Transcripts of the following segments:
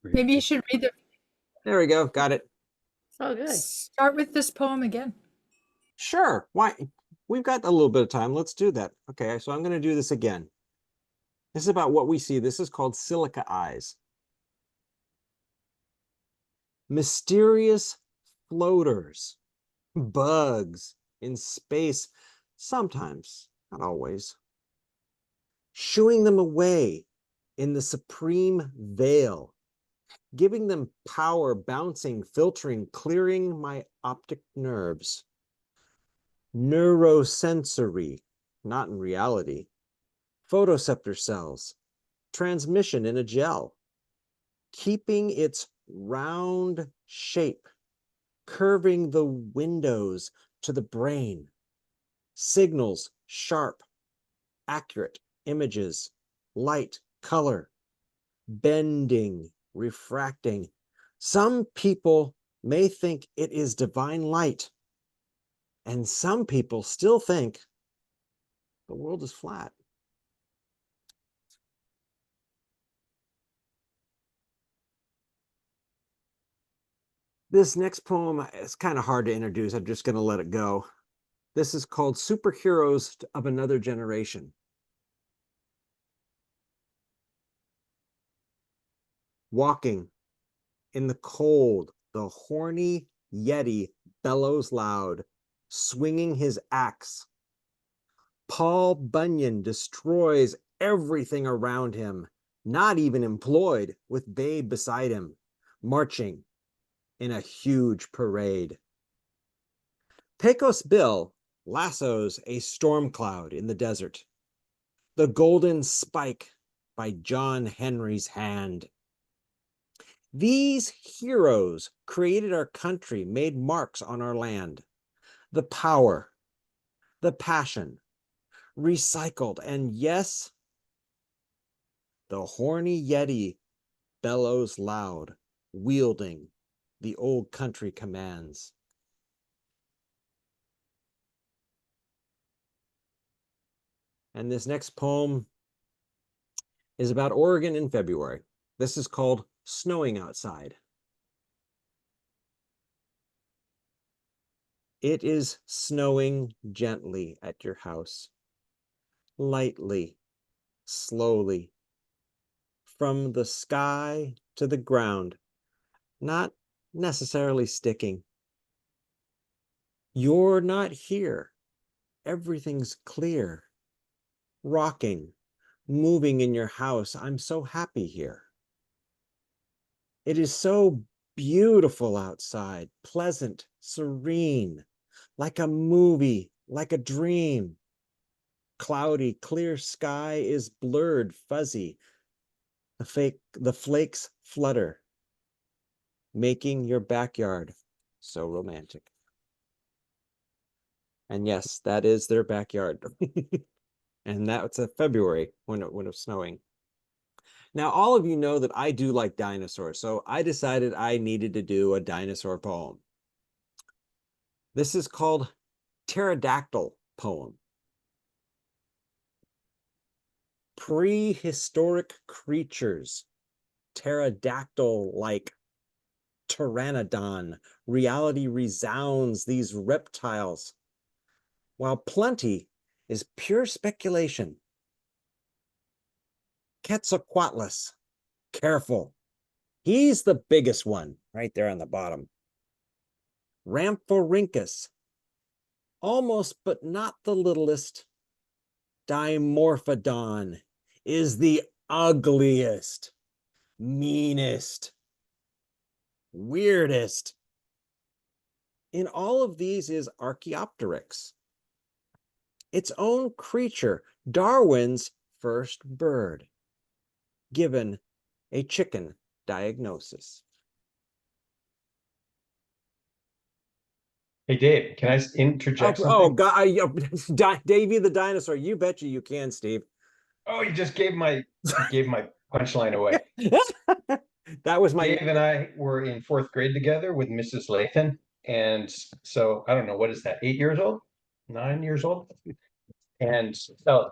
Maybe you should read the There we go. Got it. Oh, good. start with this poem again. Sure. Why? We've got a little bit of time. Let's do that. Okay, so I'm going to do this again. This is about what we see. This is called Silica Eyes. Mysterious floaters, bugs in space, sometimes, not always, shooing them away in the supreme veil, giving them power, bouncing, filtering, clearing my optic nerves. Neurosensory, not in reality. Photoceptor cells, transmission in a gel, keeping its round shape, curving the windows to the brain. Signals, sharp, accurate images, light, color, bending, refracting. Some people may think it is divine light, and some people still think the world is flat. This next poem is kind of hard to introduce. I'm just going to let it go. This is called Superheroes of Another Generation. Walking in the cold, the horny Yeti bellows loud, swinging his axe. Paul Bunyan destroys everything around him, not even employed, with Babe beside him, marching in a huge parade. Pecos Bill lassos a storm cloud in the desert. The Golden Spike by John Henry's hand. These heroes created our country, made marks on our land. The power, the passion, recycled, and yes, the horny Yeti bellows loud, wielding the old country commands. And this next poem is about Oregon in February. This is called Snowing Outside. It is snowing gently at your house, lightly, slowly, from the sky to the ground, not necessarily sticking. You're not here. Everything's clear. Rocking, moving in your house. I'm so happy here. It is so beautiful outside, pleasant, serene, like a movie, like a dream. Cloudy, clear sky is blurred, fuzzy. The flakes flutter, making your backyard so romantic. And yes, that is their backyard. And that's a February when it was snowing. Now, all of you know that I do like dinosaurs, so I decided I needed to do a dinosaur poem. This is called Pterodactyl Poem. Prehistoric creatures, pterodactyl-like, pteranodon, reality resounds these reptiles, while plenty is pure speculation. Quetzalcoatlus, careful. He's the biggest one, right there on the bottom. Rhamphorhynchus, almost but not the littlest. Dimorphodon is the ugliest, meanest, weirdest. In all of these is Archaeopteryx, its own creature, Darwin's first bird, given a chicken diagnosis. Hey, Dave, can I interject something? God, Davey the dinosaur. You betcha you can, Steve. Oh, you just gave my punchline away. That was my Dave and I were in fourth grade together with Mrs. Lathan. And so I don't know, what is that, 8 years old? 9 years old? And so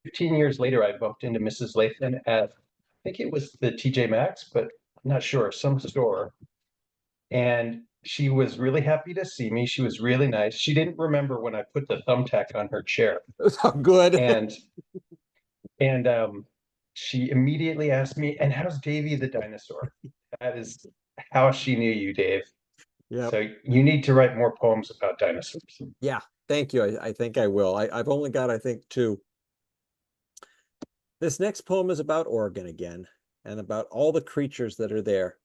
15 years later, I bumped into Mrs. Lathan at, I think it was the TJ Maxx, but not sure, some store. And she was really happy to see me. She was really nice. She didn't remember when I put the thumbtack on her chair. Oh, good. And she immediately asked me, and how's Davy the dinosaur? That is how she knew you, Dave. Yep. So you need to write more poems about dinosaurs. Yeah. Thank you. I think I will. I've only got, I think, two. This next poem is about Oregon again, and about all the creatures that are there.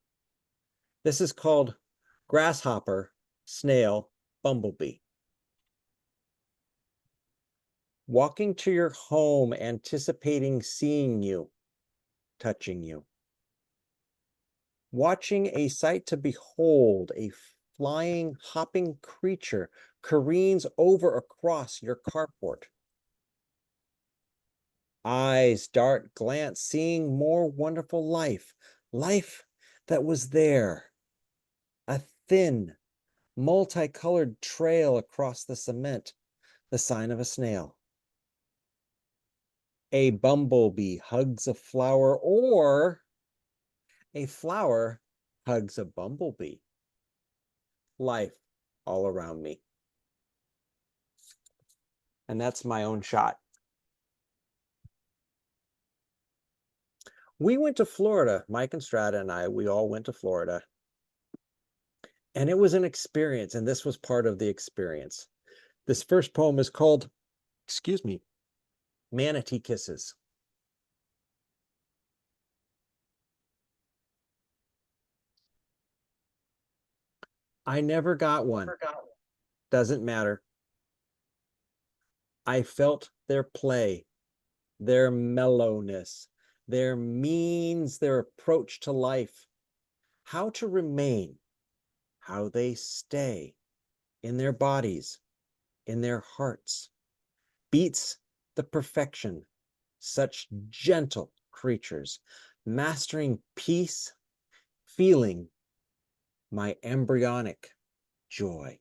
This is called Grasshopper, Snail, Bumblebee. Walking to your home, anticipating seeing you, touching you. Watching a sight to behold, a flying, hopping creature careens over across your carport. Eyes dart, glance, seeing more wonderful life, life that was there. A thin, multicolored trail across the cement, the sign of a snail. A bumblebee hugs a flower, or a flower hugs a bumblebee. Life all around me. And that's my own shot. We went to Florida, Mike and Strata and I, we all went to Florida. And it was an experience, and this was part of the experience. This first poem is called, excuse me, Manatee Kisses. I never got one. Doesn't matter. I felt their play, their mellowness, their means, their approach to life, how to remain, how they stay in their bodies, in their hearts, beats the perfection, such gentle creatures, mastering peace, feeling my embryonic joy.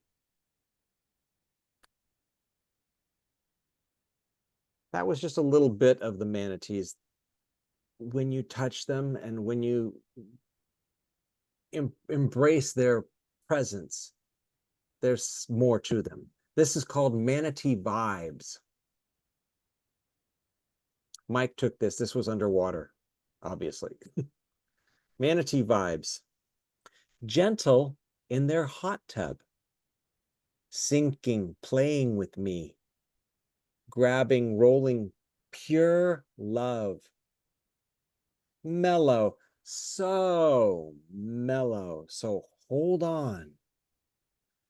That was just a little bit of the manatees. When you touch them and when you embrace their presence, there's more to them. This is called Manatee Vibes. Mike took this. This was underwater, obviously. Manatee Vibes. Gentle in their hot tub, sinking, playing with me, grabbing, rolling, pure love. Mellow, so mellow. So hold on.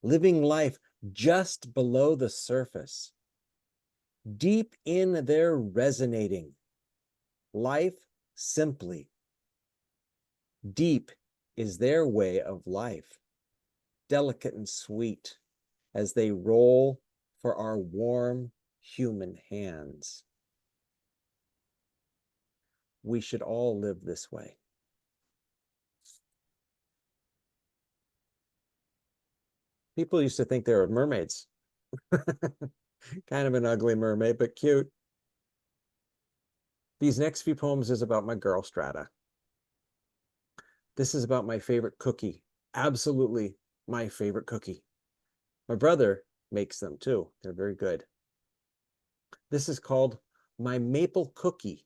Living life just below the surface. Deep in their resonating. Life simply. Deep is their way of life. Delicate and sweet as they roll for our warm human hands. We should all live this way. People used to think they were mermaids. Kind of an ugly mermaid, but cute. These next few poems is about my girl Strata. This is about my favorite cookie. Absolutely my favorite cookie. My brother makes them too. They're very good. This is called My Maple Cookie.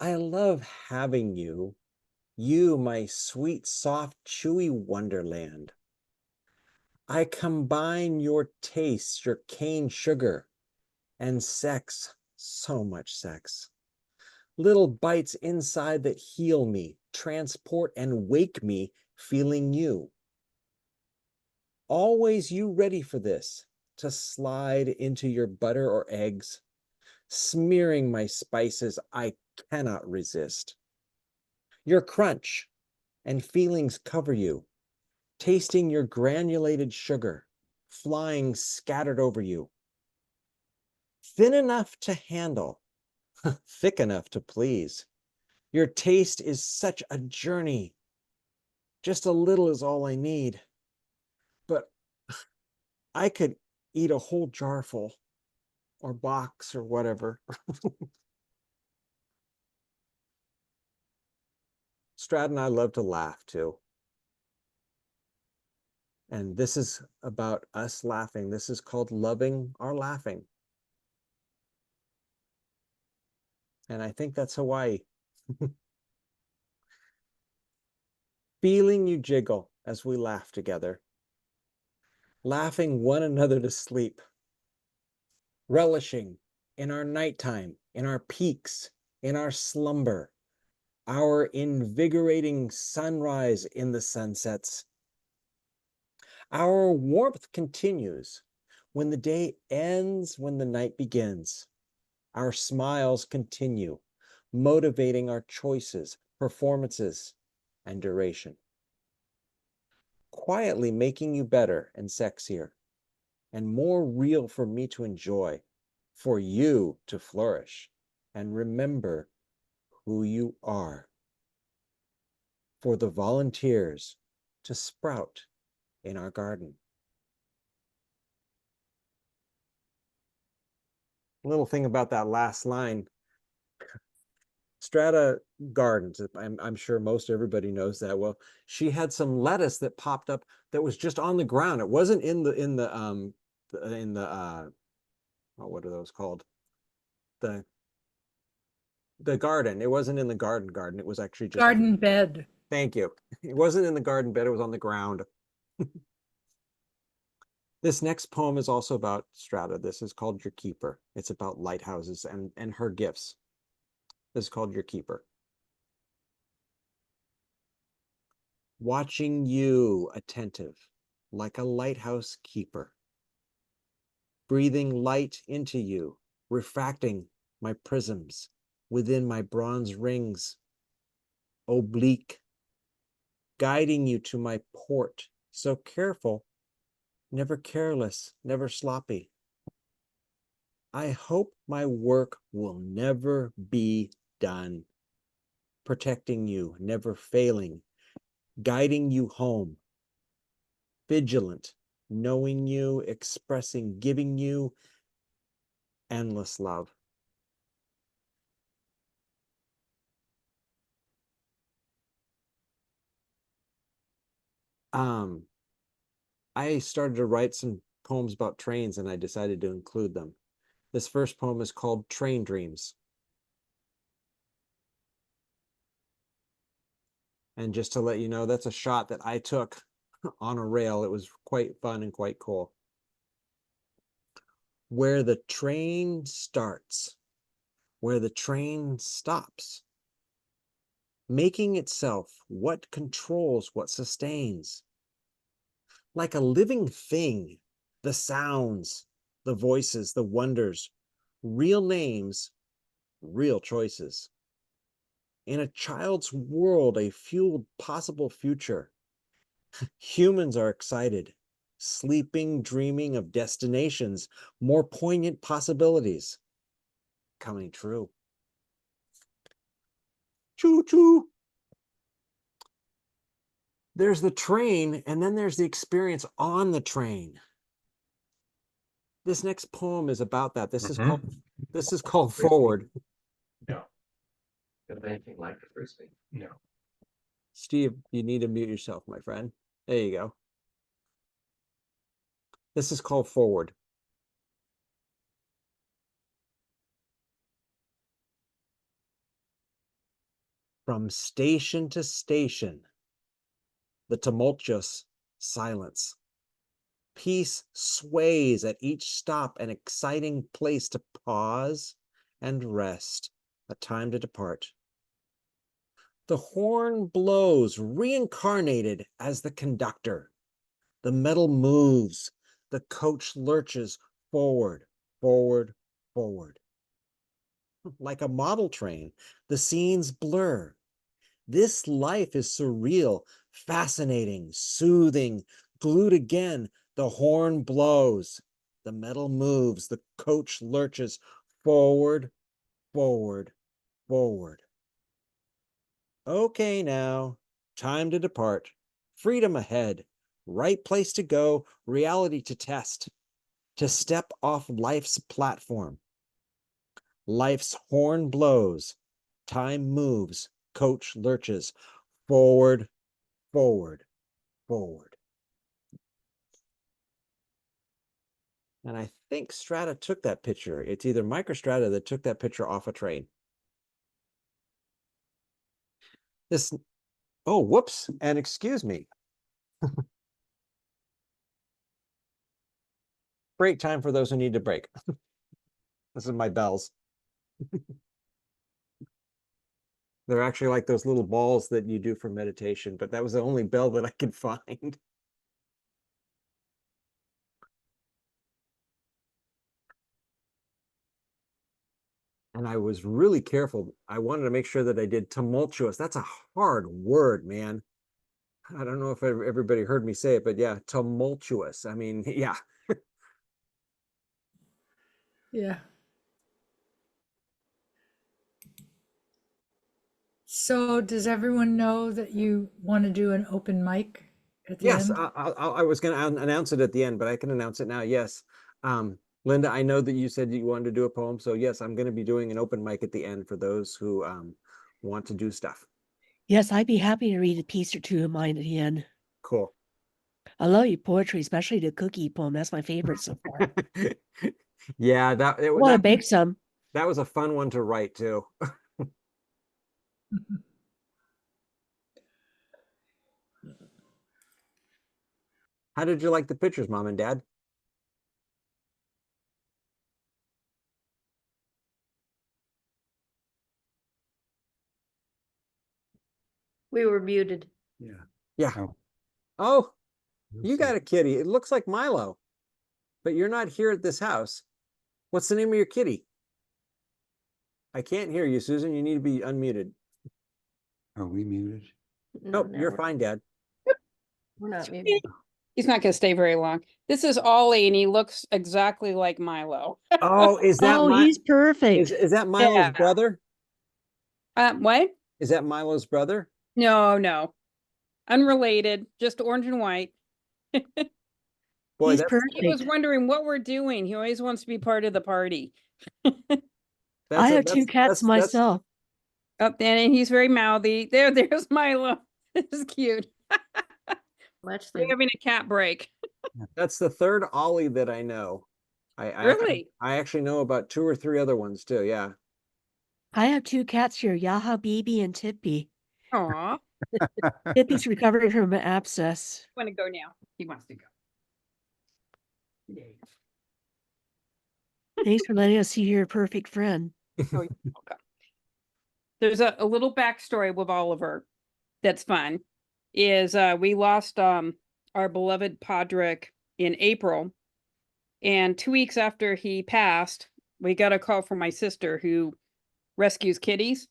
I love having you, my sweet, soft, chewy wonderland. I combine your taste, your cane sugar, and sex, so much sex. Little bites inside that heal me, transport and wake me feeling you. Always you ready for this, to slide into your butter or eggs, smearing my spices I cannot resist. Your crunch and feelings cover you, tasting your granulated sugar, flying scattered over you. Thin enough to handle, thick enough to please. Your taste is such a journey. Just a little is all I need. But I could eat a whole jar full or box or whatever. Strad and I love to laugh too. And this is about us laughing. This is called loving our laughing. And I think that's Hawaii. Feeling you jiggle as we laugh together. Laughing one another to sleep. Relishing in our nighttime, in our peaks, in our slumber. Our invigorating sunrise in the sunsets. Our warmth continues when the day ends, when the night begins. Our smiles continue, motivating our choices, performances, and duration. Quietly making you better and sexier, and more real for me to enjoy, for you to flourish, and remember who you are. For the volunteers to sprout in our garden. Little thing about that last line, Strata Gardens, I'm sure most everybody knows that. Well, she had some lettuce that popped up that was just on the ground. It wasn't in the oh, what are those called? The garden. It wasn't in the garden. It was actually just Garden bed. Thank you. It wasn't in the garden bed, it was on the ground. This next poem is also about Strata. This is called Your Keeper. It's about lighthouses and her gifts. This is called Your Keeper. Watching you attentive, like a lighthouse keeper. Breathing light into you, refracting my prisms within my bronze rings. Oblique, guiding you to my port, so careful, never careless, never sloppy. I hope my work will never be done. Protecting you, never failing, guiding you home. Vigilant, knowing you, expressing, giving you endless love. I started to write some poems about trains and I decided to include them. This first poem is called Train Dreams. And just to let you know, that's a shot that I took on a rail. It was quite fun and quite cool. Where the train starts, where the train stops, making itself what controls what sustains. Like a living thing, the sounds, the voices, the wonders, real names, real choices. In a child's world, a fueled possible future, humans are excited, sleeping, dreaming of destinations, more poignant possibilities coming true. Choo-choo. There's the train, and then there's the experience on the train. This next poem is about that. This is called Forward. No. Is anything like the frisbee? No. Steve, you need to mute yourself, my friend. There you go. This is called Forward. From station to station, the tumultuous silence. Peace sways at each stop, an exciting place to pause and rest, a time to depart. The horn blows, reincarnated as the conductor. The metal moves, the coach lurches forward, forward, forward. Like a model train, the scenes blur. This life is surreal, fascinating, soothing, glued again. The horn blows, the metal moves, the coach lurches forward, forward, forward. Okay now, time to depart. Freedom ahead, right place to go, reality to test, to step off life's platform. Life's horn blows, time moves, coach lurches, forward, forward, forward. And I think Strata took that picture. It's either Mike or Strata that took that picture off a train. This, oh, whoops, and excuse me. Break time for those who need to break. This is my bells. They're actually like those little balls that you do for meditation, but that was the only bell that I could find. And I was really careful. I wanted to make sure that I did tumultuous. That's a hard word, man. I don't know if everybody heard me say it, but yeah, tumultuous. I mean, yeah. Yeah. So does everyone know that you want to do an open mic at the Yes, end? I was going to announce it at the end, but I can announce it now. Yes. Linda, I know that you said you wanted to do a poem. So yes, I'm going to be doing an open mic at the end for those who want to do stuff. Yes, I'd be happy to read a piece or two of mine at the end. Cool. I love your poetry, especially the cookie poem. That's my favorite so far. Yeah, I want to bake some. that was a fun one to write too. How did you like the pictures, Mom and Dad? We were muted. Yeah. Yeah. Oh. Oh, you Let's got see. a kitty. It looks like Milo, but you're not here at this house. What's the name of your kitty? I can't hear you, Susan. You need to be unmuted. Are we muted? Nope, No, you're we're- fine, Dad. We're not muted. He's not going to stay very long. This is Ollie, and he looks exactly like Milo. Oh, is that Oh, he's perfect. is that Milo's Yeah. brother? What? Is that Milo's brother? No. Unrelated, just orange and white. Boy, He's that's He was perfect. wondering what we're doing. He always wants to be part of the party. I have two cats myself. Up there, and he's very mouthy. There's Milo. This is cute. Watch We're them. having a cat break. That's the third Ollie that I know. Really? I actually know about 2 or 3 other ones too. Yeah. I have two cats here, Yaha, Bibi, and Tippy. Aw. Tippy's recovering from an abscess. Want to go now? He wants to go. Thanks for letting us see your perfect friend. Oh, you're welcome. There's a little backstory with Oliver that's fun. Is we lost our beloved Podrick in April, and 2 weeks after he passed, we got a call from my sister who rescues kitties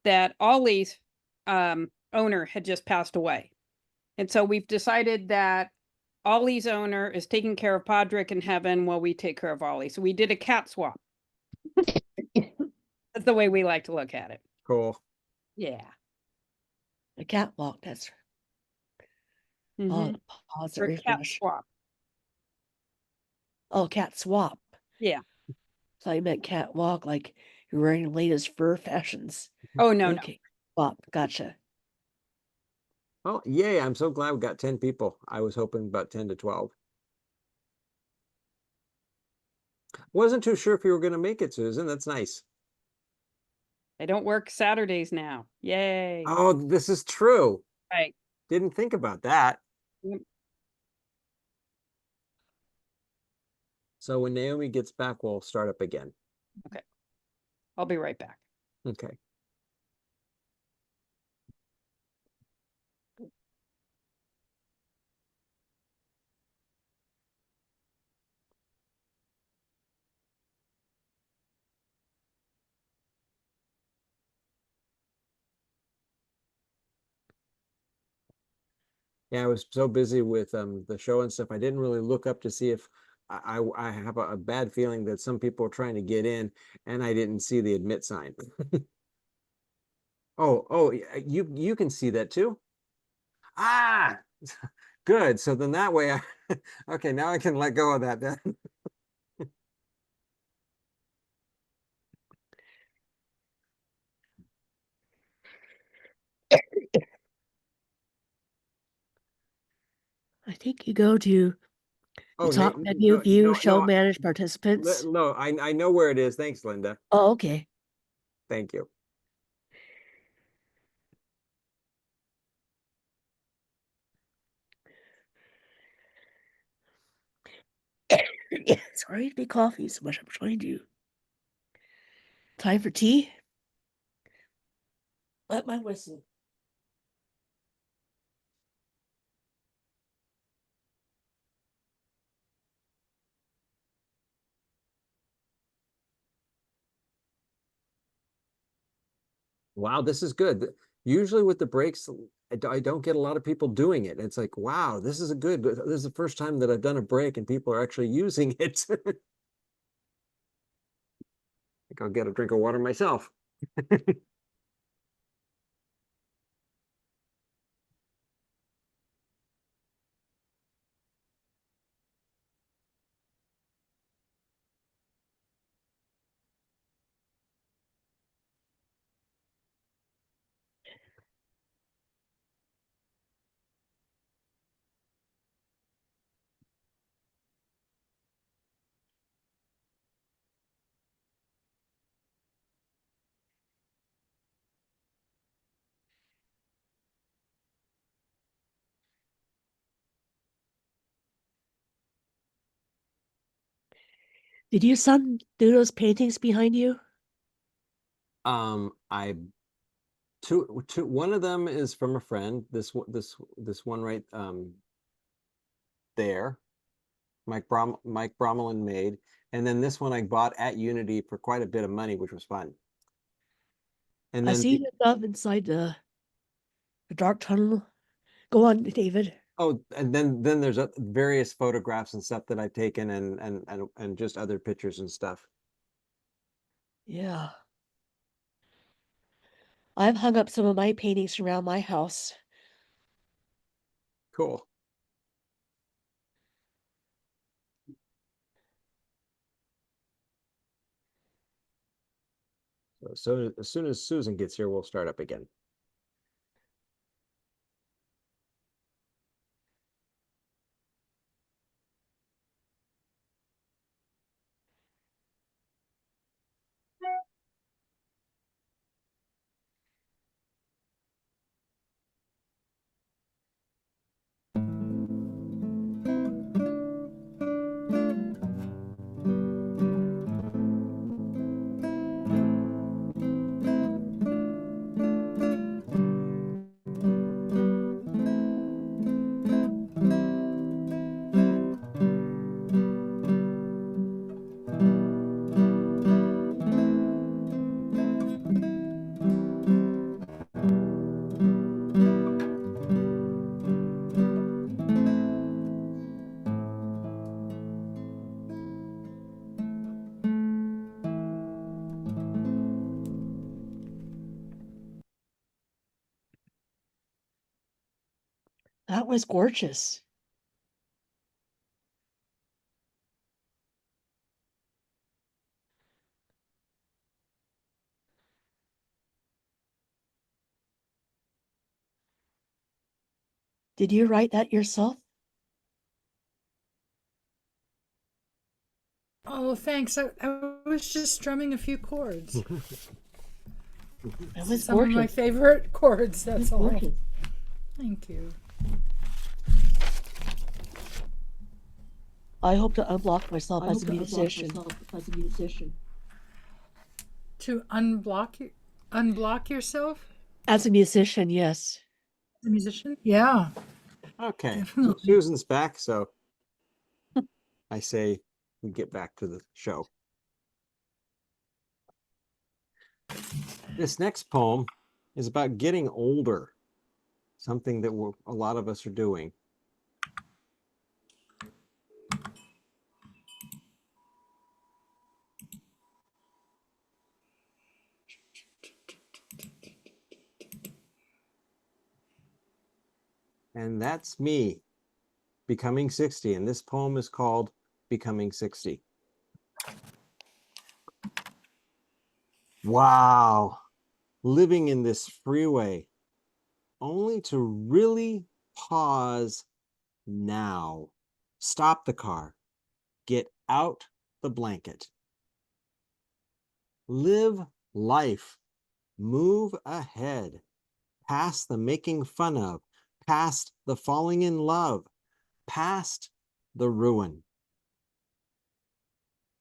that Ollie's owner had just passed away. And so we've decided that Ollie's owner is taking care of Podrick in heaven while we take care of Ollie. So we did a cat swap. That's the way we like to look at it. Cool. Yeah. A catwalk, that's oh, Mhm. the pause For and a cat refresh. swap. Oh, cat swap. Yeah. So I meant catwalk, like you're wearing the latest fur fashions. Oh no, Okay. Swap, gotcha. Oh, yay. I'm so glad we got 10 people. I was hoping about 10 to 12. Wasn't too sure if you were going to make it, Susan. That's nice. I don't work Saturdays now. Yay. Oh, this is true. Right. Didn't think about that. Yep. So when Naomi gets back, we'll start up again. I'll be right back. Okay. Yeah, I was so busy with the show and stuff. I didn't really look up to see if I have a bad feeling that some people are trying to get in, and I didn't see the admit sign. Oh, you can see that too. Ah, good. So then that way, okay, now I can let go of that then. think you go to Oh, the top menu, view, show, manage participants. No, I know where it is. Thanks, Linda. Oh, okay. Thank you. Sorry to be coughing so much. I'm trying to. Time for tea? Let my whistle. Wow, this is good. Usually with the breaks, I don't get a lot of people doing it. It's like, wow, this is this is the first time that I've done a break and people are actually using it. I think I'll get a drink of water myself. Did your son do those paintings behind you? I two one of them is from a friend. This one right there. Mike Bromelin made, and then this one I bought at Unity for quite a bit of money, which was fun. And I then see the stuff inside the dark tunnel. Go on, David. oh, and then there's various photographs and stuff that I've taken and just other pictures and stuff. Yeah. I've hung up some of my paintings around my house. Cool. So as soon as Susan gets here, we'll start up again. That was gorgeous. Did you write that yourself? Oh, thanks. I was just strumming a few chords. That was Some of my gorgeous. favorite chords, That was that's all. gorgeous. Thank you. I hope to unblock myself as a musician. To unblock yourself As a musician, yes. as a musician? Yeah, Okay, so definitely. Susan's back, so I say we get back to the show. This next poem is about getting older, something that a lot of us are doing. And that's me, becoming 60. And this poem is called Becoming 60. Wow, living in this freeway, only to really pause now. Stop the car. Get out the blanket. Live life. Move ahead. Past the making fun of. Past the falling in love. Past the ruin.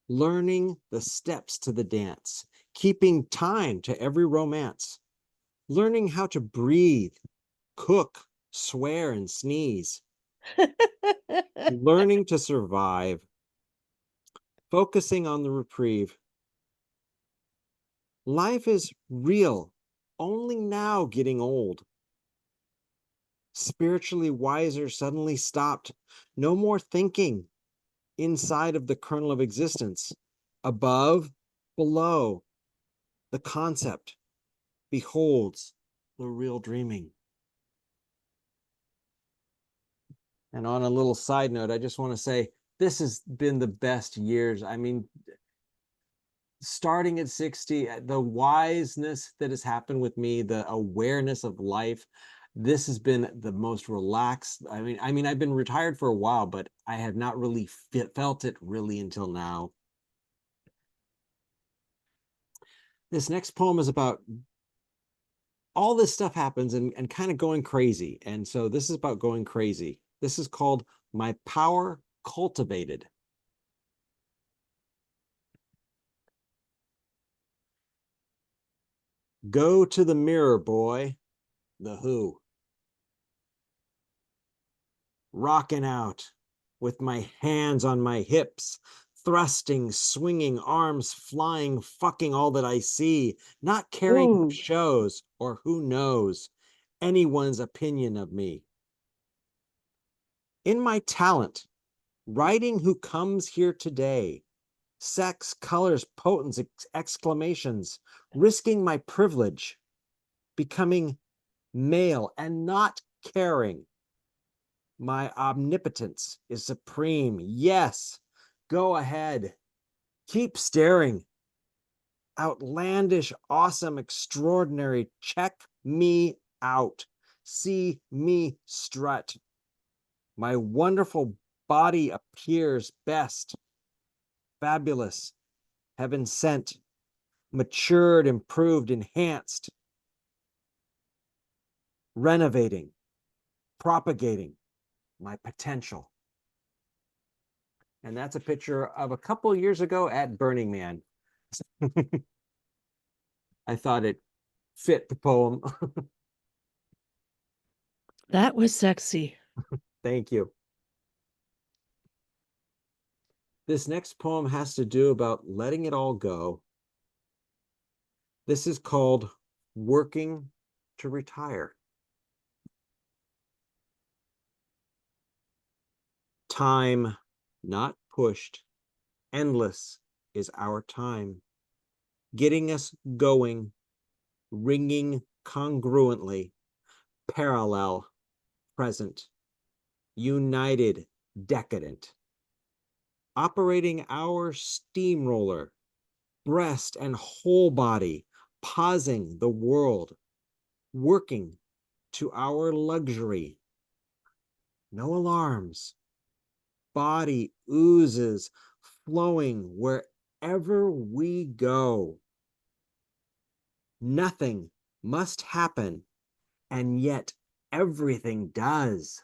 Learning the steps to the dance. Keeping time to every romance. Learning how to breathe, cook, swear, and sneeze. Learning to survive. Focusing on the reprieve. Life is real, only now getting old. Spiritually wiser suddenly stopped. No more thinking inside of the kernel of existence. Above, below, the concept beholds the real dreaming. And on a little side note, I just want to say this has been the best years. I mean, starting at 60, the wiseness that has happened with me, the awareness of life, this has been the most relaxed. I mean, I've been retired for a while, but I have not really felt it really until now. This next poem is about all this stuff happens and kind of going crazy. And so this is about going crazy. This is called My Power Cultivated. Go to the mirror, boy. The Who. Rocking out with my hands on my hips, thrusting, swinging, arms flying, fucking all that I see, not caring who Ooh. shows or who knows anyone's opinion of me. In my talent, writing who comes here today, sex, colors, potence, exclamations, risking my privilege, becoming male and not caring. My omnipotence is supreme. Yes, go ahead. Keep staring. Outlandish, awesome, extraordinary. Check me out. See me strut. My wonderful body appears best. Fabulous, heaven sent, matured, improved, enhanced. Renovating, propagating my potential. And that's a picture of a couple years ago at Burning Man. I thought it fit the poem. That was sexy. Thank you. This next poem has to do about letting it all go. This is called Working to Retire. Time not pushed, endless is our time, getting us going, ringing congruently, parallel, present, united, decadent, operating our steamroller, breast and whole body, pausing the world, working to our luxury. No alarms. Body oozes, flowing wherever we go. Nothing must happen, and yet everything does.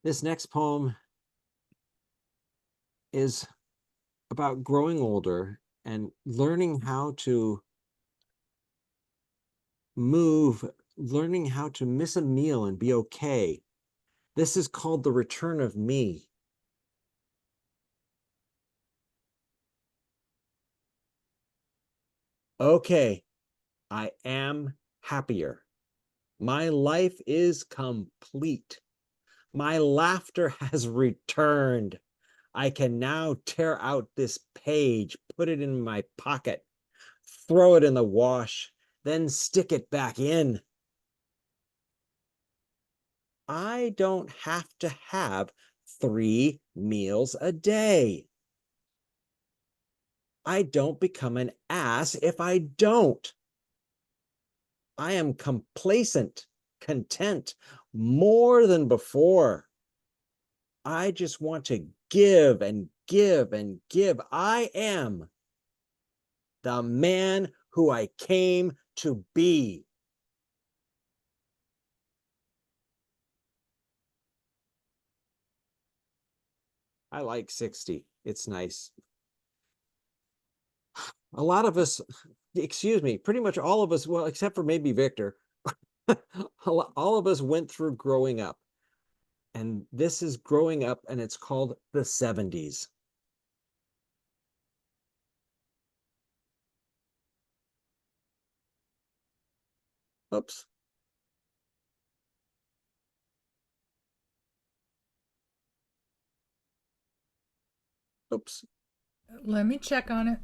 This next poem is about growing older and learning how to move, learning how to miss a meal and be okay. This is called The Return of Me. Okay, I am happier. My life is complete. My laughter has returned. I can now tear out this page, put it in my pocket, throw it in the wash, then stick it back in. I don't have to have 3 meals a day. I don't become an ass if I don't. I am complacent, content, more than before. I just want to give and give and give. I am the man who I came to be. I like 60. It's nice. A lot of us, excuse me, pretty much all of us, well, except for maybe Victor, all of us went through growing up. And this is growing up, and it's called the 70s. Oops. Oops. Let me check on it.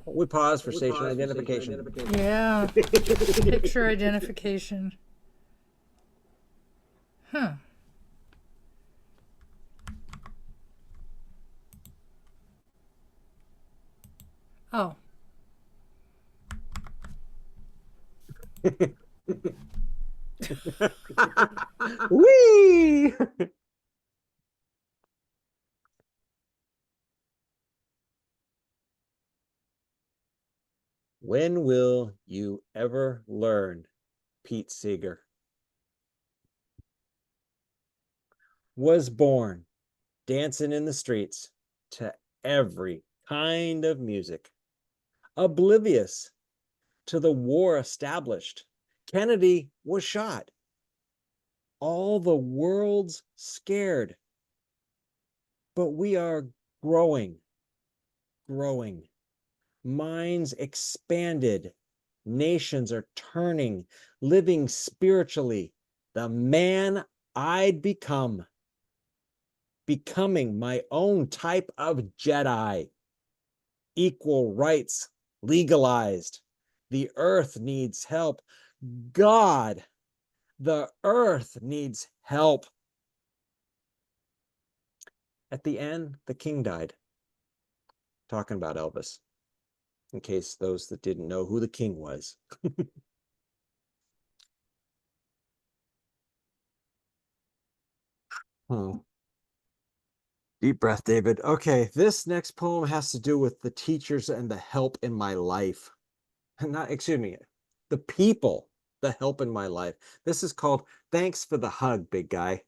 We pause for station identification. Yeah, picture identification. Huh. Oh, Whee! When will you ever learn, Pete Seeger? Was born dancing in the streets to every kind of music, oblivious to the war established. Kennedy was shot. All the world's scared. But we are growing, growing. Minds expanded. Nations are turning, living spiritually. The man I'd become. Becoming my own type of Jedi. Equal rights legalized. The earth needs help. God, the earth needs help. At the end, the king died. Talking about Elvis, in case those that didn't know who the king was. Oh. Deep breath, David. Okay, this next poem has to do with the teachers and the help in my life. Not, excuse me, the people, the help in my life. This is called Thanks for the Hug, Big Guy.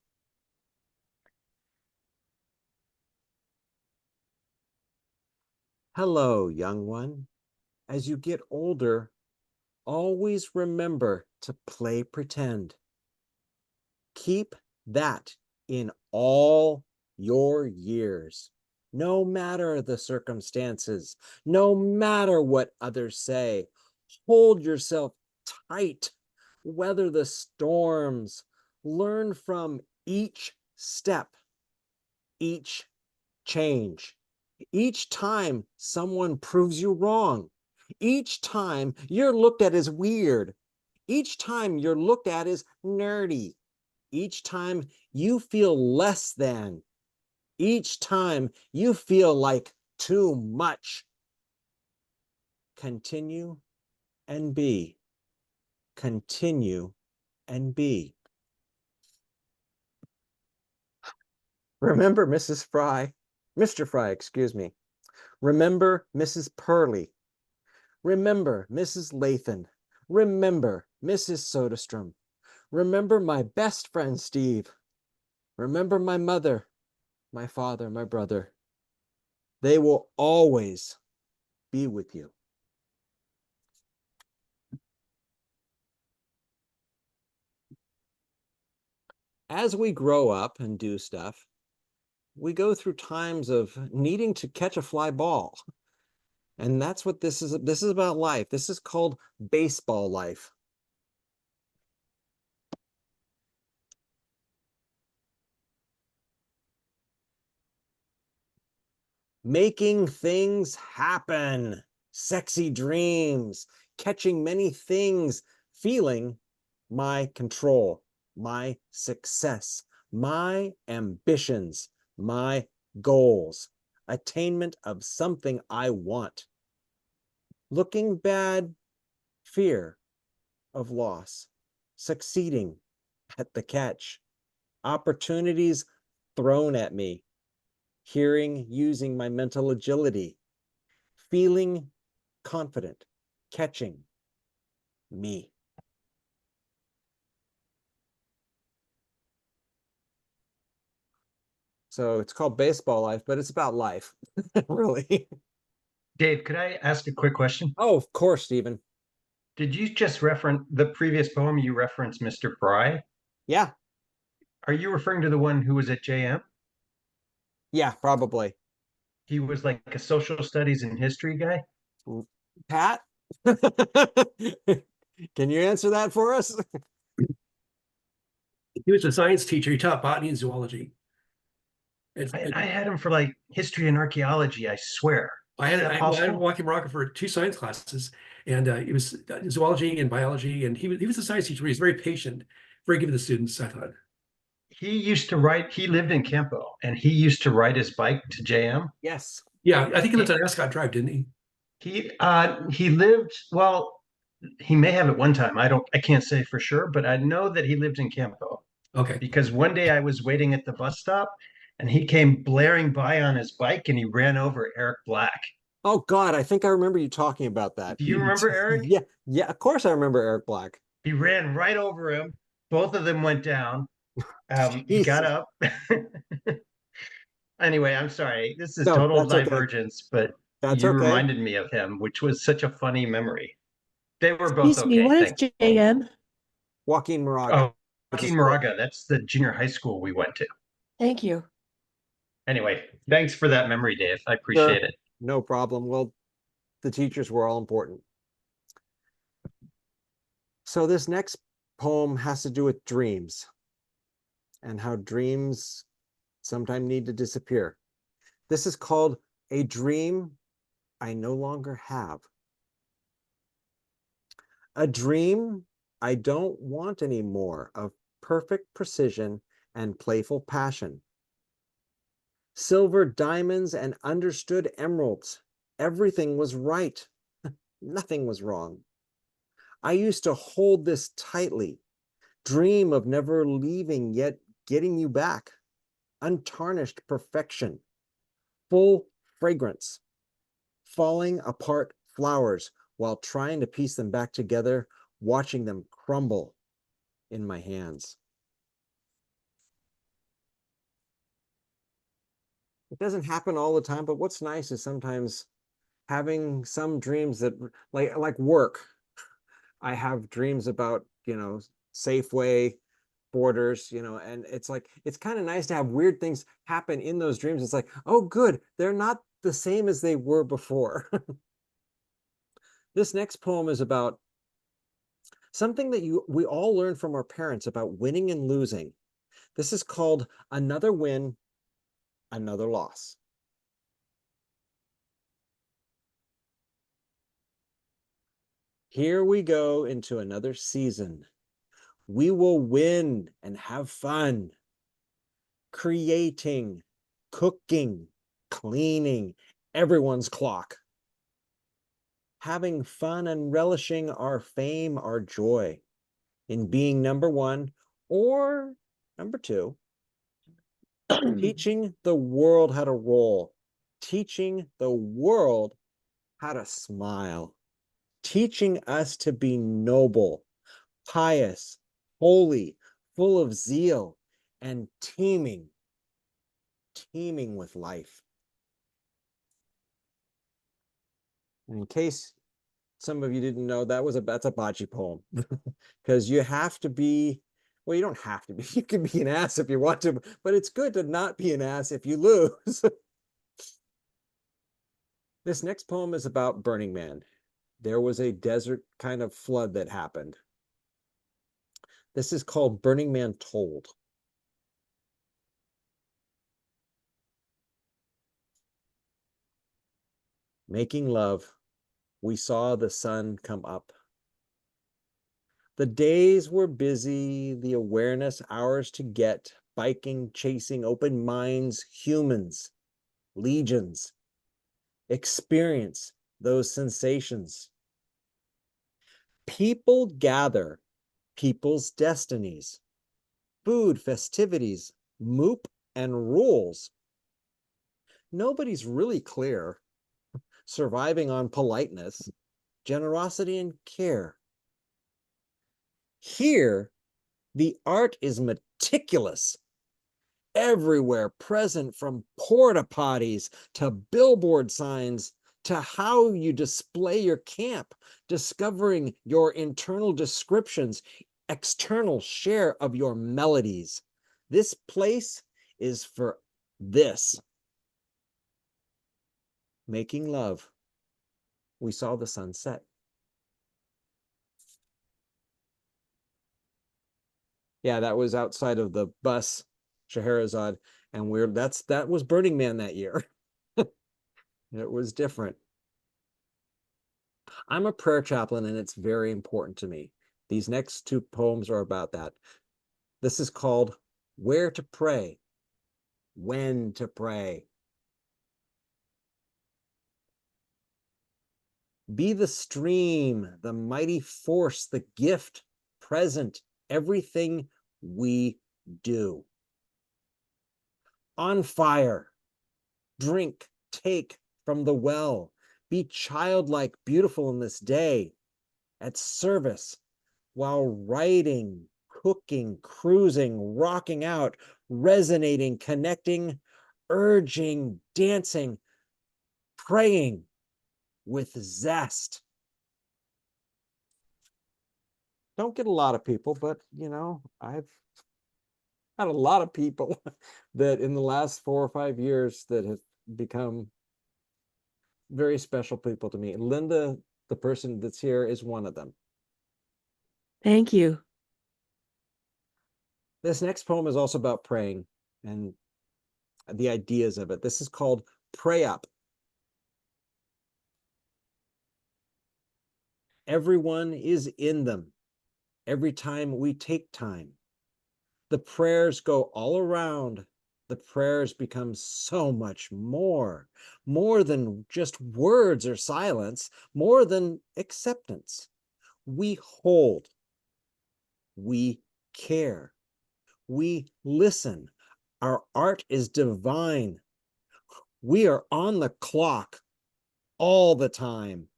Hello, young one. As you get older, always remember to play pretend. Keep that in all your years, no matter the circumstances, no matter what others say. Hold yourself tight, weather the storms, learn from each step, each change. Each time someone proves you wrong, each time you're looked at as weird, each time you're looked at as nerdy, each time you feel less than, each time you feel like too much. Continue and be. Continue and be. Remember Mrs. Fry, Mr. Fry, excuse me. Remember Mrs. Purley. Remember Mrs. Lathan. Remember Mrs. Soderstrom. Remember my best friend, Steve. Remember my mother, my father, my brother. They will always be with you. As we grow up and do stuff, we go through times of needing to catch a fly ball. And that's what this is. This is about life. This is called baseball life. Making things happen, sexy dreams, catching many things, feeling my control, my success, my ambitions, my goals, attainment of something I want. Looking bad, fear of loss, succeeding at the catch, opportunities thrown at me, hearing, using my mental agility, feeling confident, catching me. So it's called Baseball Life, but it's about life, really. Dave, could I ask a quick question? Oh, of course, Stephen. Did you just reference the previous poem you referenced Mr. Fry? Yeah, Are you referring to the one who was at JM? yeah, probably. He was like a social studies and history guy. Pat, can you answer that for us? He was a science teacher. He taught botany and zoology. I had him for like history and archaeology, I swear. I Is had that I had possible? him walking Morocco for 2 science classes, and it was zoology and biology. And he was a science teacher. He was very patient, very good to the students, I thought. He used to ride, he lived in Campo and he used to ride his bike to JM. Yes. Yeah, I think he lived on Ascot Drive, didn't he? He lived, well, he may have at one time. I can't say for sure, but I know that he lived in Campo Okay. because one day I was waiting at the bus stop and he came blaring by on his bike and he ran over Eric Black. Oh God, I think I remember you talking about that. Do you remember Eric? Yeah, yeah, of course I remember Eric Black. He ran right over him. Both of them went down. He got Jesus. up. Anyway, I'm sorry. This is No, total that's okay. divergence, but That's you okay. reminded me of him, which was such a funny memory. They were both Excuse me, okay. what is Thanks. JM? Joaquin Moraga. Oh, Joaquin Moraga. That's the junior high school we went to. Thank you. Anyway, thanks for that memory, Dave. I Sure. appreciate it. No problem. Well, the teachers were all important. So this next poem has to do with dreams and how dreams sometimes need to disappear. This is called A Dream I No Longer Have. A dream I don't want anymore of perfect precision and playful passion. Silver diamonds and understood emeralds. Everything was right. Nothing was wrong. I used to hold this tightly, dream of never leaving yet getting you back. Untarnished perfection, full fragrance, falling apart flowers while trying to piece them back together, watching them crumble in my hands. It doesn't happen all the time, but what's nice is sometimes having some dreams that like work. I have dreams about, Safeway, Borders, and it's like, it's kind of nice to have weird things happen in those dreams. It's like, oh, good, they're not the same as they were before. This next poem is about something that we all learn from our parents about winning and losing. This is called Another Win, Another Loss. Here we go into another season. We will win and have fun. Creating, cooking, cleaning everyone's clock. Having fun and relishing our fame, our joy in being number one or number two. Teaching the world how to roll. Teaching the world how to smile. Teaching us to be noble, pious, holy, full of zeal, and teeming with life. In case some of you didn't know, that's a bocce poem. Because you have to be, well, you don't have to be, you can be an ass if you want to, but it's good to not be an ass if you lose. This next poem is about Burning Man. There was a desert kind of flood that happened. This is called Burning Man Told. Making love, we saw the sun come up. The days were busy, the awareness ours to get, biking, chasing, open minds, humans, legions. Experience those sensations. People gather people's destinies. Food, festivities, moop, and rules. Nobody's really clear. Surviving on politeness, generosity, and care. Here, the art is meticulous. Everywhere present, from porta potties to billboard signs to how you display your camp, discovering your internal descriptions, external share of your melodies. This place is for this. Making love. We saw the sunset. Yeah, that was outside of the bus, Scheherazade, and that was Burning Man that year. It was different. I'm a prayer chaplain, and it's very important to me. These next two poems are about that. This is called Where to Pray, When to Pray. Be the stream, the mighty force, the gift, present, everything we do. On fire, drink, take from the well. Be childlike, beautiful in this day, at service, while writing, cooking, cruising, rocking out, resonating, connecting, urging, dancing, praying with zest. Don't get a lot of people, but I've had a lot of people that in the last 4 or 5 years that have become very special people to me. Linda, the person that's here, is one of them. Thank you. This next poem is also about praying and the ideas of it. This is called Pray Up. Everyone is in them every time we take time. The prayers go all around. The prayers become so much more than just words or silence, more than acceptance. We hold, we care, we listen. Our art is divine. We are on the clock all the time.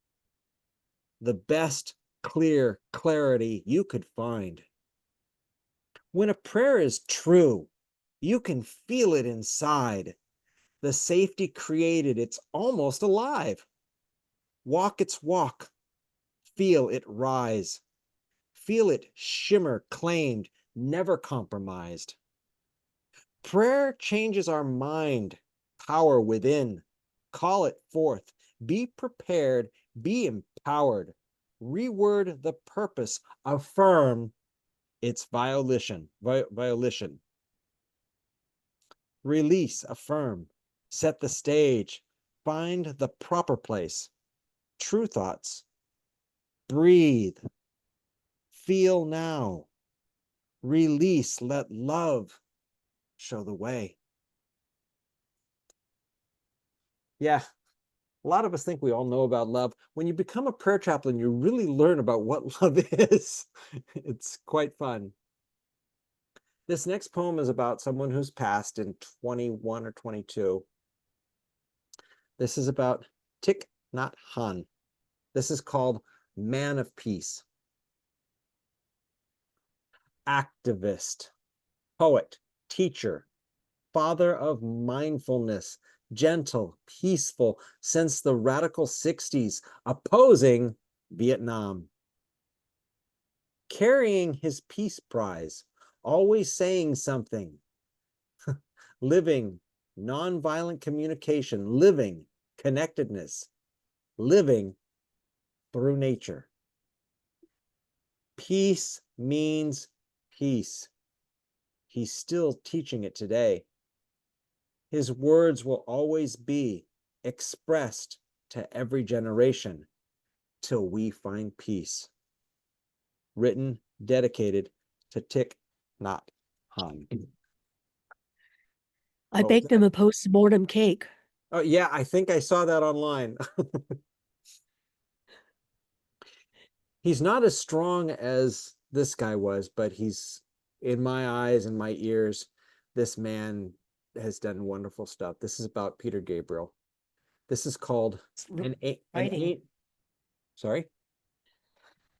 The best clear clarity you could find. When a prayer is true, you can feel it inside. The safety created, it's almost alive. Walk its walk. Feel it rise. Feel it shimmer, claimed, never compromised. Prayer changes our mind, power within. Call it forth. Be prepared, be empowered. Reword the purpose, affirm its violation. Release, affirm, set the stage, find the proper place. True thoughts. Breathe. Feel now. Release, let love show the way. Yeah, a lot of us think we all know about love. When you become a prayer chaplain, you really learn about what love is. It's quite fun. This next poem is about someone who's passed in 21 or 22. This is about Thich Nhat Hanh. This is called Man of Peace. Activist, poet, teacher, father of mindfulness, gentle, peaceful since the radical 60s, opposing Vietnam. Carrying his peace prize, always saying something. Living nonviolent communication, living connectedness, living through nature. Peace means peace. He's still teaching it today. His words will always be expressed to every generation till we find peace. Written, dedicated to Thich Nhat Hanh. I What was baked them a post-mortem cake. Oh, yeah, I think I saw that online. He's not as strong as this guy was, but he's, in my eyes and my ears, this man has done wonderful stuff. This is about Peter Gabriel. This is called an writing. eight. Sorry?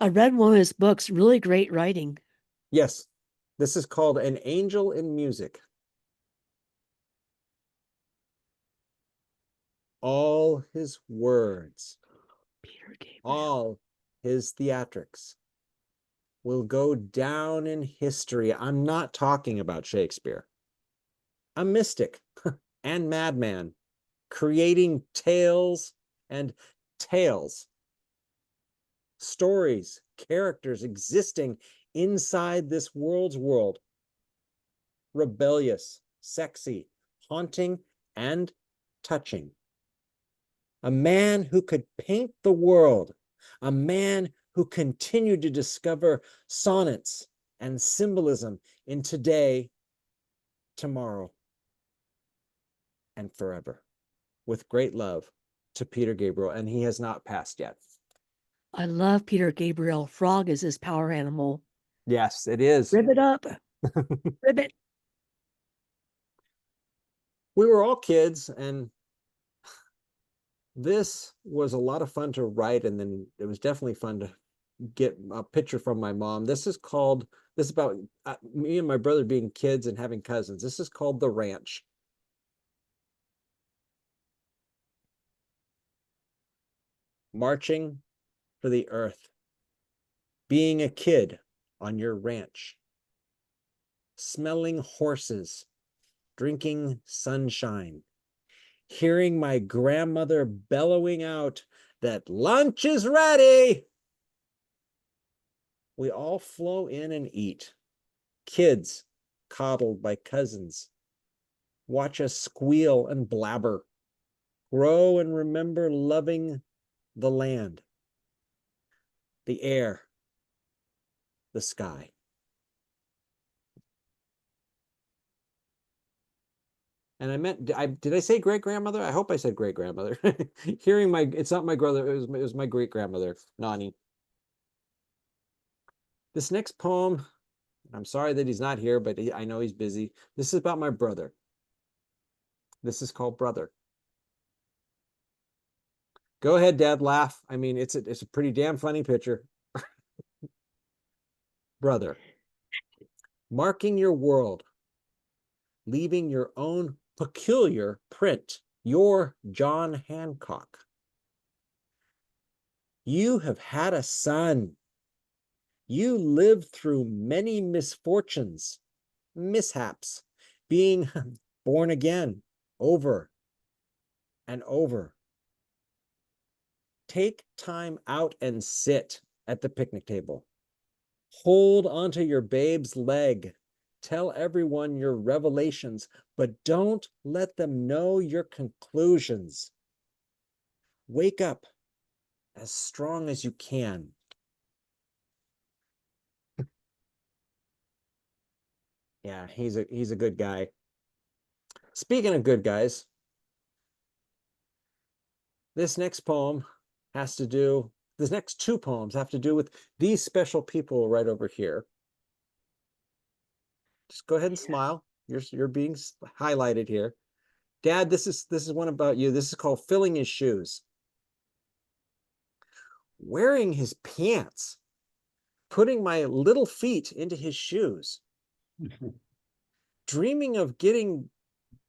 I read one of his books, really great writing. Yes. This is called An Angel in Music. All his words, Peter Gabriel. all his theatrics will go down in history. I'm not talking about Shakespeare. A mystic and madman creating tales and tales, stories, characters existing inside this world's world. Rebellious, sexy, haunting, and touching. A man who could paint the world, a man who continued to discover sonnets and symbolism in today, tomorrow, and forever. With great love to Peter Gabriel, and he has not passed yet. I love Peter Gabriel. Frog is his power animal. Yes, it is. Ribbit up. Ribbit. We were all kids, and this was a lot of fun to write, and then it was definitely fun to get a picture from my mom. This is about me and my brother being kids and having cousins. This is called The Ranch. Marching for the earth, being a kid on your ranch, smelling horses, drinking sunshine, hearing my grandmother bellowing out that lunch is ready. We all flow in and eat. Kids coddled by cousins. Watch us squeal and blabber. Grow and remember loving the land, the air, the sky. And I meant, did I say great grandmother? I hope I said great grandmother. Hearing it's not my brother, it was my great grandmother, Nani. This next poem, I'm sorry that he's not here, but I know he's busy. This is about my brother. This is called Brother. Go ahead, Dad, laugh. I mean, it's a pretty damn funny picture. Brother, marking your world, leaving your own peculiar print, your John Hancock. You have had a son. You lived through many misfortunes, mishaps, being born again over and over. Take time out and sit at the picnic table. Hold onto your babe's leg. Tell everyone your revelations, but don't let them know your conclusions. Wake up as strong as you can. Yeah, he's a good guy. Speaking of good guys, this next poem has to do, this next two poems have to do with these special people right over here. Just go ahead and smile. You're being highlighted here. Dad, this is one about you. This is called Filling His Shoes. Wearing his pants, putting my little feet into his shoes. Dreaming of getting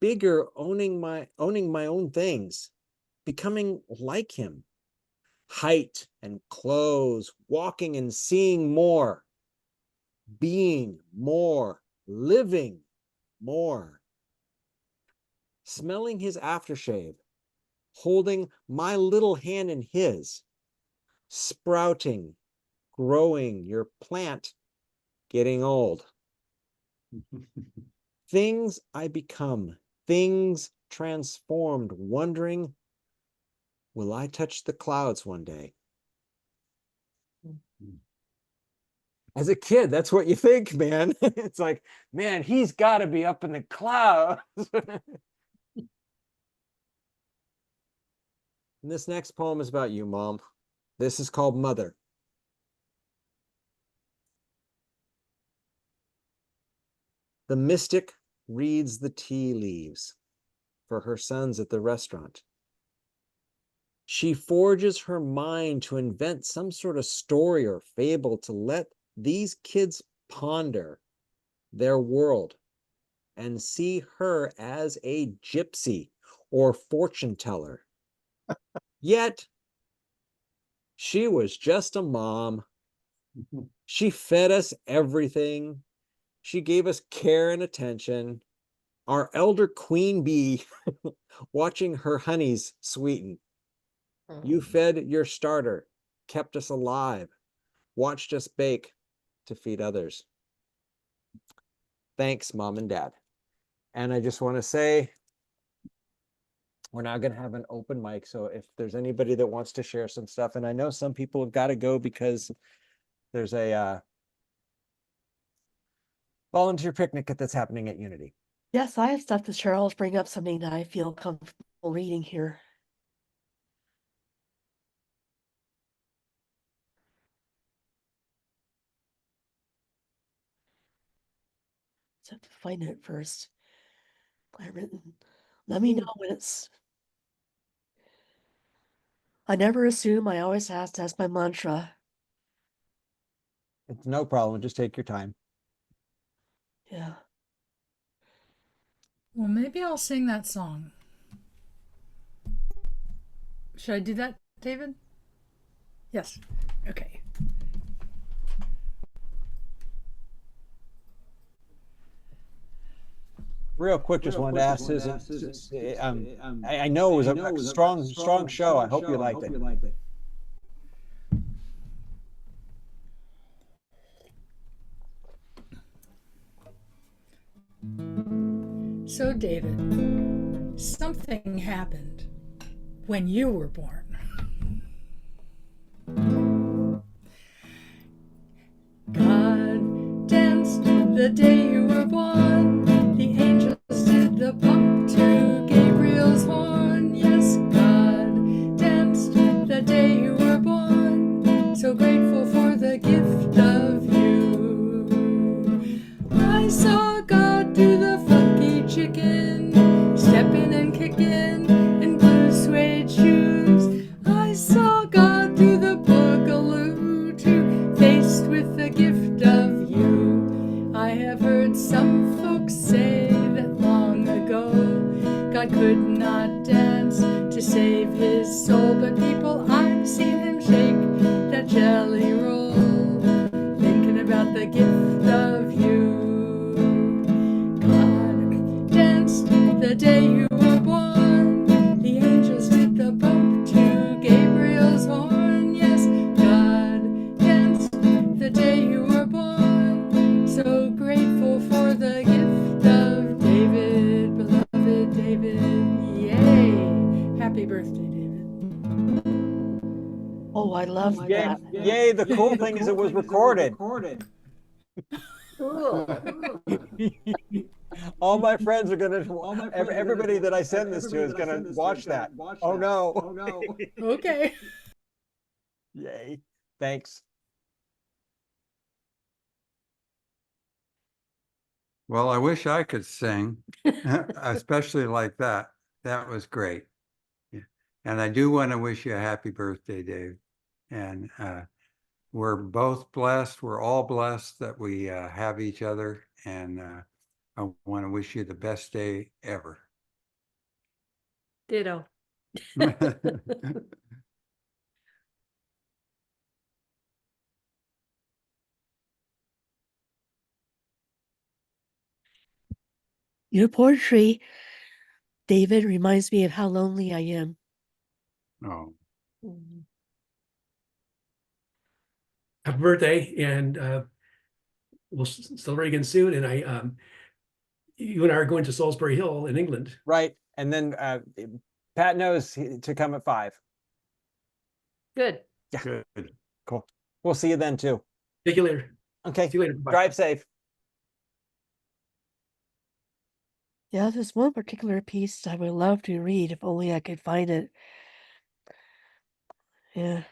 bigger, owning my own things, becoming like him. Height and clothes, walking and seeing more, being more, living more. Smelling his aftershave, holding my little hand in his, sprouting, growing, your plant getting old. Things I become, things transformed, wondering, will I touch the clouds one day? As a kid, that's what you think, man. It's like, man, he's got to be up in the clouds. And this next poem is about you, Mom. This is called Mother. The mystic reads the tea leaves for her sons at the restaurant. She forges her mind to invent some sort of story or fable to let these kids ponder their world and see her as a gypsy or fortune teller. Yet, she was just a mom. She fed us everything. She gave us care and attention. Our elder queen bee watching her honeys sweeten. You fed your starter, kept us alive, watched us bake to feed others. Thanks, Mom and Dad. And I just want to say, we're now going to have an open mic. So if there's anybody that wants to share some stuff, and I know some people have got to go because there's a volunteer picnic that's happening at Unity. Yes, I have stuff to share. I'll just bring up something that I feel comfortable reading here. Just have to find it first. I written. Let me know when it's. I never assume. I always ask. That's my mantra. It's no problem. Just take your time. Yeah. Well, maybe I'll sing that song. Should I do that, David? Yes. Okay. Real quick, just wanted to ask Susan. I know it was a strong show. I hope you liked it. So, David, something happened when you were born. God danced the day you were born. The angels did the pump to Gabriel's horn. Yes, God danced the day you were born. So grateful for the gift of you. I saw God do the funky chicken, stepping and kicking in blue suede shoes. I saw God do the boogaloo too, faced with the gift of you. I have heard some folks say that long ago God could not dance to save his soul, but people, I've seen him shake that jelly roll, thinking about the gift of you. God danced the day you were born. The angels did the bump to Gabriel's horn. Yes, God danced the day you were born. So grateful for the gift of David, beloved David. Yay! Happy birthday, David. Oh, I love Yay, that. yay, the cool thing is it was recorded. Cool. All my friends are gonna, everybody that I send this to is gonna watch that. Oh no. Okay. Yay. Thanks. Well, I wish I could sing, especially like that. That was great. Yeah. And I do want to wish you a happy birthday, Dave. And we're both blessed. We're all blessed that we have each other. And I want to wish you the best day ever. Ditto. Your poetry, David, reminds me of how lonely I am. Oh, Happy birthday, and we'll celebrate again soon. And you and I are going to Salisbury Hill in England. Right. And then Pat knows to come at 5. Good. good. Cool. We'll see you then too. Take you later. Okay. See you later. Bye. Drive safe. Yeah, there's one particular piece I would love to read if only I could find it. Yeah.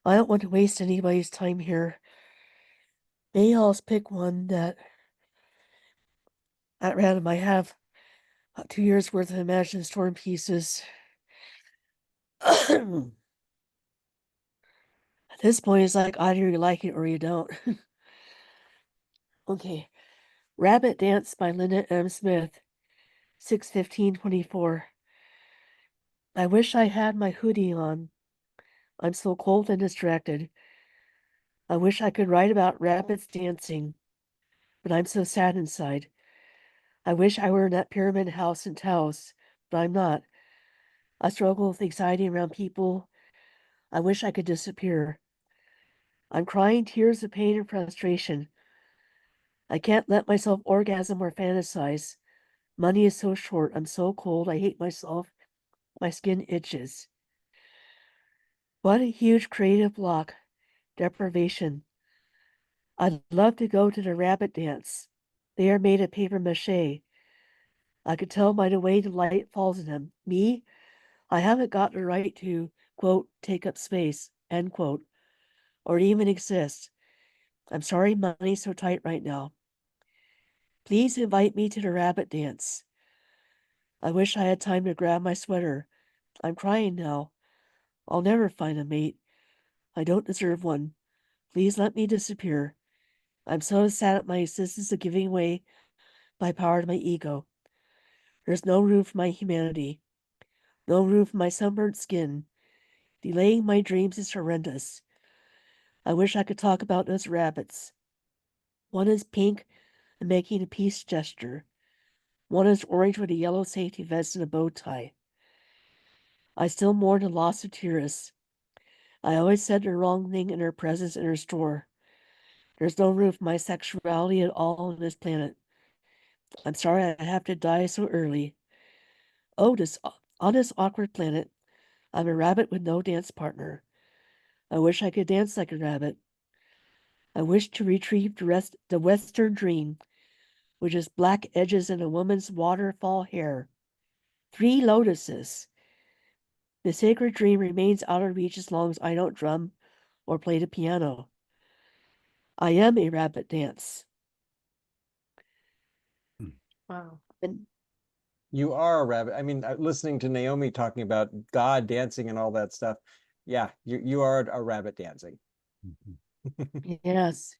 I don't want to waste anybody's time here. Maybe I'll just pick one that at random I have 2 years worth of Imagine Storm pieces. At this point, it's like either you like it or you don't. Okay. Rabbit Dance by Linda M. Smith, 6/15/24. I wish I had my hoodie on. I'm so cold and distracted. I wish I could write about rabbits dancing, but I'm so sad inside. I wish I were in that pyramid house in Taos, but I'm not. I struggle with anxiety around people. I wish I could disappear. I'm crying tears of pain and frustration. I can't let myself orgasm or fantasize. Money is so short. I'm so cold. I hate myself. My skin itches. What a huge creative block. Deprivation. I'd love to go to the rabbit dance. They are made of paper mache. I could tell by the way the light falls on them. Me, I haven't got the right to, quote, take up space, end quote, or even exist. I'm sorry money's so tight right now. Please invite me to the rabbit dance. I wish I had time to grab my sweater. I'm crying now. I'll never find a mate. I don't deserve one. Please let me disappear. I'm so sad at my insistence of giving away my power to my ego. There's no room for my humanity. No room for my sunburnt skin. Delaying my dreams is horrendous. I wish I could talk about those rabbits. One is pink and making a peace gesture. One is orange with a yellow safety vest and a bow tie. I still mourn the loss of Tyrus. I always said the wrong thing in her presence in her store. There's no room for my sexuality at all on this planet. I'm sorry I have to die so early. Oh, on this awkward planet, I'm a rabbit with no dance partner. I wish I could dance like a rabbit. I wish to retrieve the Western dream, which is black edges and a woman's waterfall hair. 3 lotuses. The sacred dream remains out of reach as long as I don't drum or play the piano. I am a rabbit dance. Wow. And You are a rabbit. I mean, listening to Naomi talking about God dancing and all that stuff. Yeah, you are a rabbit dancing. yes.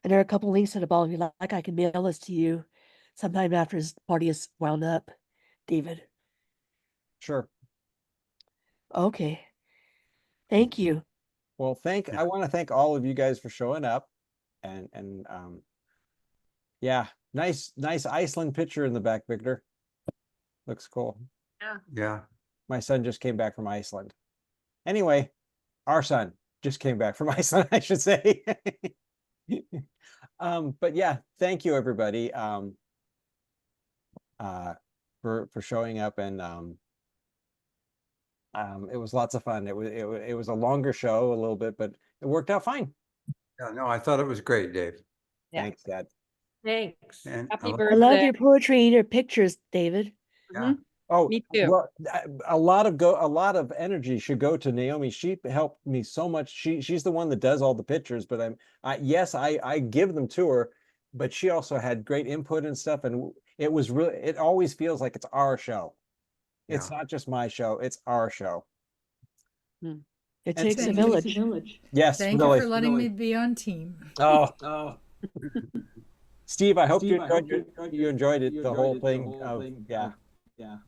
And there are a couple links to the ball if you like. I can mail this to you sometime after his party is wound up, David. Sure. Okay. Thank you. Well, I want to thank all of you guys for showing up, and yeah, nice Iceland picture in the back, Victor. Looks cool. Yeah. My son just came back from Iceland. Anyway, our son just came back from Iceland, I should say. But yeah, thank you everybody for showing up, and it was lots of fun. It was a longer show a little bit, but it worked out fine. Yeah, no, I thought it was great, Dave. Yeah. Thanks, Dad. Thanks. And Happy I I birthday. love your poetry and your pictures, David. yeah, Oh, Me too. well, a lot of energy should go to Naomi. She helped me so much. She's the one that does all the pictures, but yes, I give them to her, but she also had great input and stuff, and it was really, it always feels like it's our show. It's Yeah. not just my show, it's our show. It And takes a thank you. village. Yes, Thank you really. for letting me be on team. Oh, Steve, I hope you enjoyed it, the whole thing of, yeah. Yeah,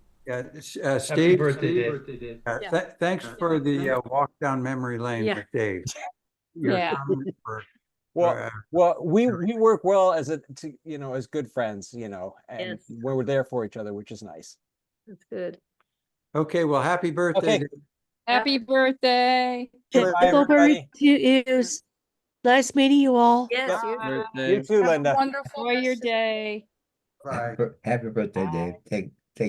Happy Steve, birthday, Dave. thanks for the walk down memory lane Yeah. with Dave. Your Yeah. comment for- Well, we work well as as good friends, and Yes. we're there for each other, which is nice. That's good. Okay, well, happy birthday. Okay. Dave. Happy birthday. Bye, Typical birthday everybody. to you. Nice meeting you all. Yes, Yep. you You too, Have a Linda. wonderful Enjoy your rest of- day. Bye. Happy birthday, Dave.